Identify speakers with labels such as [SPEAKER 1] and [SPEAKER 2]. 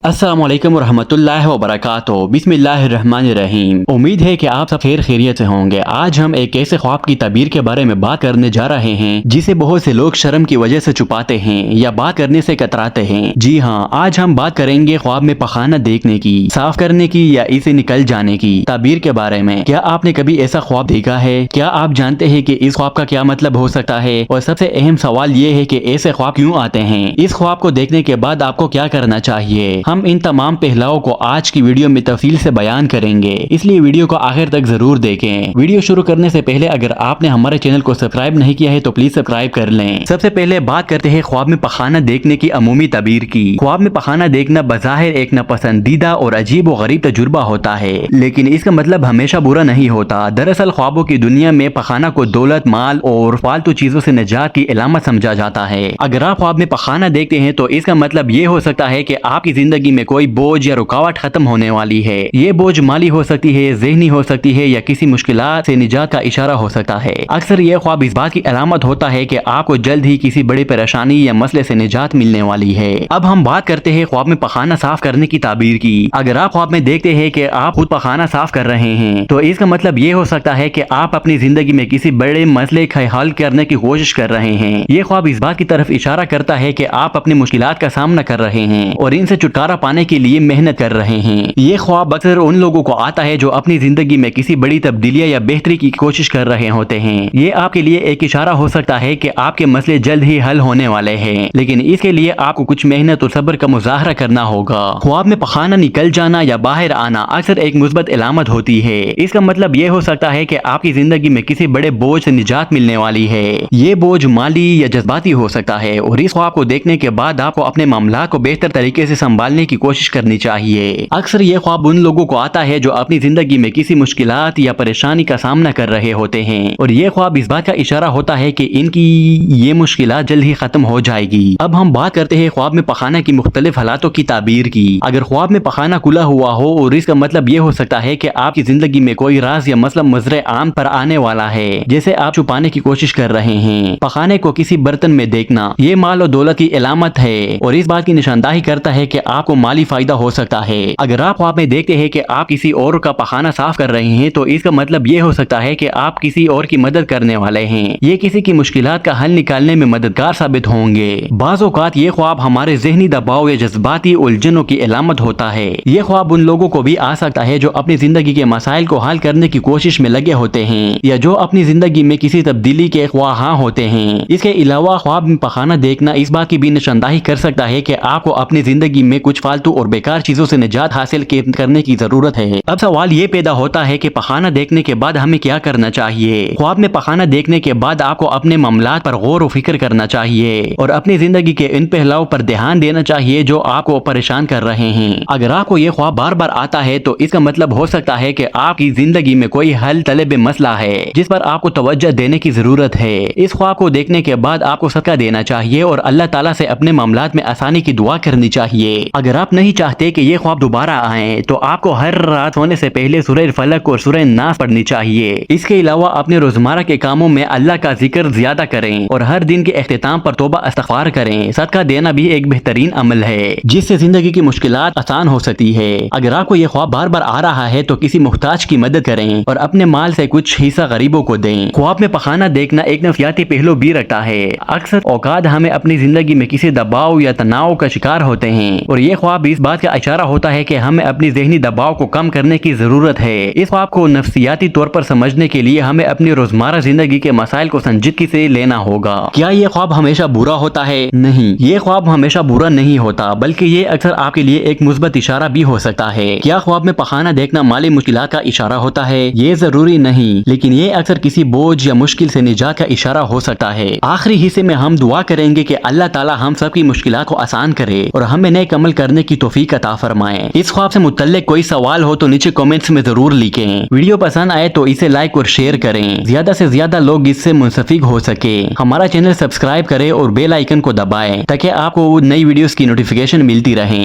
[SPEAKER 1] अस्सलाम वालेकुम रहमतुल्लाहि व बरकातुहू। बिस्मिल्लाहिर्रहमानिर्रहीम। उम्मीद है कि आप सब खैर खैरियत से होंगे। आज हम एक ऐसे ख्वाब की ताबीर के बारे में बात करने जा रहे हैं जिसे बहुत से लोग शर्म की वजह से छुपाते हैं या बात करने से कतराते हैं। जी हाँ, आज हम बात करेंगे ख्वाब में पखाना देखने की, साफ करने की या इसे निकल जाने की ताबीर के बारे में। क्या आपने कभी ऐसा ख्वाब देखा है? क्या आप जानते हैं कि इस ख्वाब का क्या मतलब हो सकता है? और सबसे अहम सवाल ये है कि ऐसे ख्वाब क्यों आते हैं? इस ख्वाब को देखने के बाद आपको क्या करना चाहिए? हम इन तमाम पहलुओं को आज की वीडियो में तफसील से बयान करेंगे, इसलिए वीडियो को आखिर तक जरूर देखें। वीडियो शुरू करने से पहले अगर आपने हमारे चैनल को सब्सक्राइब नहीं किया है तो प्लीज सब्सक्राइब कर लें। सबसे पहले बात करते हैं ख्वाब में पखाना देखने की अमूमी ताबीर की। ख्वाब में पखाना देखना बज़ाहिर एक नापसंदीदा और अजीब और गरीब तजुर्बा होता है, लेकिन इसका मतलब हमेशा बुरा नहीं होता। दरअसल ख्वाबों की दुनिया में पखाना को दौलत, माल और फालतू चीजों से निजात की अलामत समझा जाता है। अगर आप ख्वाब में पखाना देखते हैं तो इसका मतलब ये हो सकता है कि आपकी जिंदगी में कोई बोझ या रुकावट खत्म होने वाली है। ये बोझ माली हो सकती है, ज़हनी हो सकती है या किसी मुश्किलात से निजात का इशारा हो सकता है। अक्सर ये ख्वाब इस बात की अलामत होता है कि आपको जल्द ही किसी बड़ी परेशानी या मसले से निजात मिलने वाली है। अब हम बात करते हैं ख्वाब में पखाना साफ करने की ताबीर की। अगर आप ख्वाब में देखते हैं कि आप खुद पखाना साफ कर रहे हैं तो इसका मतलब ये हो सकता है कि आप अपनी जिंदगी में किसी बड़े मसले का हल करने की कोशिश कर रहे हैं। ये ख्वाब इस बात की तरफ इशारा करता है कि आप अपनी मुश्किलात का सामना कर रहे हैं और इनसे छुटकारा पाने के लिए मेहनत कर रहे हैं। ये ख्वाब अक्सर उन लोगों को आता है जो अपनी जिंदगी में किसी बड़ी तब्दीलियां या बेहतरी की कोशिश कर रहे होते हैं। ये आपके लिए एक इशारा हो सकता है कि आपके मसले जल्द ही हल होने वाले हैं, लेकिन इसके लिए आपको कुछ मेहनत और सब्र का मुजाहरा करना होगा। ख्वाब में पखाना निकल जाना या बाहर आना अक्सर एक मुस्बत अलामत होती है। इसका मतलब ये हो सकता है कि आपकी जिंदगी में किसी बड़े बोझ से निजात मिलने वाली है। ये बोझ माली या जज्बाती हो सकता है और इस ख्वाब को देखने के बाद आपको अपने मामला को बेहतर तरीके से संभालने की कोशिश करनी चाहिए। अक्सर ये ख्वाब उन लोगों को आता है जो अपनी जिंदगी में किसी मुश्किलात या परेशानी का सामना कर रहे होते हैं और ये ख्वाब इस बात का इशारा होता है कि इनकी ये मुश्किलात जल्द ही खत्म हो जाएगी। अब हम बात करते हैं ख्वाब में पखाना की मुख्तलिफ हालातों की ताबीर की। अगर ख्वाब में पखाना खुला हुआ हो और इसका मतलब ये हो सकता है कि आपकी जिंदगी में कोई राज या मसला मजरे आम पर आने वाला है, जैसे आप छुपाने की कोशिश कर रहे हैं। पखाने को किसी बर्तन में देखना ये माल और दौलत की अलामत है और इस बात की निशानदाही करता है कि आपको माली फायदा हो सकता है। अगर आप ख्वाब में देखते हैं कि आप किसी और का पखाना साफ कर रहे हैं तो इसका मतलब ये हो सकता है कि आप किसी और की मदद करने वाले हैं। ये किसी की मुश्किलात का हल निकालने में मददगार साबित होंगे। बाज़ औक़ात ये ख्वाब हमारे ज़हनी दबाव या जज्बाती उलझनों की अलामत होता है। ये ख्वाब उन लोगों को भी आ सकता है जो अपनी जिंदगी के मसाइल को हल करने की कोशिश में लगे होते हैं या जो अपनी जिंदगी में किसी तब्दीली के ख्वाहां होते हैं। इसके अलावा ख्वाब में पखाना देखना इस बात की भी निशानदाही कर सकता है कि आपको अपनी जिंदगी में कुछ फालतू और बेकार चीजों से निजात हासिल करने की जरूरत है। अब सवाल ये पैदा होता है कि पखाना देखने के बाद हमें क्या करना चाहिए? ख्वाब में पखाना देखने के बाद आपको अपने मामलात पर गौर व फिक्र करना चाहिए और अपनी जिंदगी के इन पहलुओं पर ध्यान देना चाहिए जो आपको परेशान कर रहे हैं। अगर आपको ये ख्वाब बार बार आता है तो इसका मतलब हो सकता है कि आपकी जिंदगी में कोई हल तलब मसला है जिस पर आपको तवज्जो देने की जरूरत है। इस ख्वाब को देखने के बाद आपको सदका देना चाहिए और अल्लाह ताला से अपने मामलात में आसानी की दुआ करनी चाहिए। अगर आप नहीं चाहते कि ये ख्वाब दोबारा आए तो आपको हर रात सोने से पहले सूरह फलक और सूरह नास पढ़नी चाहिए। इसके अलावा अपने रोजमर्रा के कामों में अल्लाह का जिक्र ज्यादा करें और हर दिन के अख्तिताम पर तौबा इस्तग़फ़ार करें। सदका देना भी एक बेहतरीन अमल है जिससे जिंदगी की मुश्किलात आसान हो सकती है। अगर आपको ये ख्वाब बार बार आ रहा है तो किसी मुहताज की मदद करें और अपने माल से कुछ हिस्सा गरीबों को दें। ख्वाब में पखाना देखना एक नफ्सियाती पहलू भी रखता है। अक्सर औकात हमें अपनी जिंदगी में किसी दबाव या तनाव का शिकार होते हैं और ये ख्वाब इस बात का इशारा होता है कि हमें अपनी ज़हनी दबाव को कम करने की जरूरत है। इस ख्वाब को नफ्सियाती तौर पर समझने के लिए हमें अपनी रोजमर्रा जिंदगी के मसाइल को संजीदगी से लेना होगा। क्या ये ख्वाब हमेशा बुरा होता है? नहीं, ये ख्वाब हमेशा बुरा नहीं होता, बल्कि ये अक्सर आपके लिए एक मुस्बत इशारा भी हो सकता है। क्या ख्वाब में पखाना देखना माली मुश्किलात का इशारा होता है? ये जरूरी नहीं, लेकिन ये अक्सर किसी बोझ या मुश्किल से निजात का इशारा हो सकता है। आखिरी हिस्से में हम दुआ करेंगे कि अल्लाह ताला हम सबकी मुश्किलात को आसान करे और हमें नए अमल करने की तौफीक अता फरमाए। इस ख्वाब से मुतल्लिक कोई सवाल हो तो नीचे कमेंट्स में जरूर लिखें। वीडियो पसंद आए तो इसे लाइक और शेयर करें, ज्यादा से ज्यादा लोग इससे मुंसफिक हो सके। हमारा चैनल सब्सक्राइब करें और बेल आइकन को दबाएं ताकि आपको नई वीडियोस की नोटिफिकेशन मिलती रहे।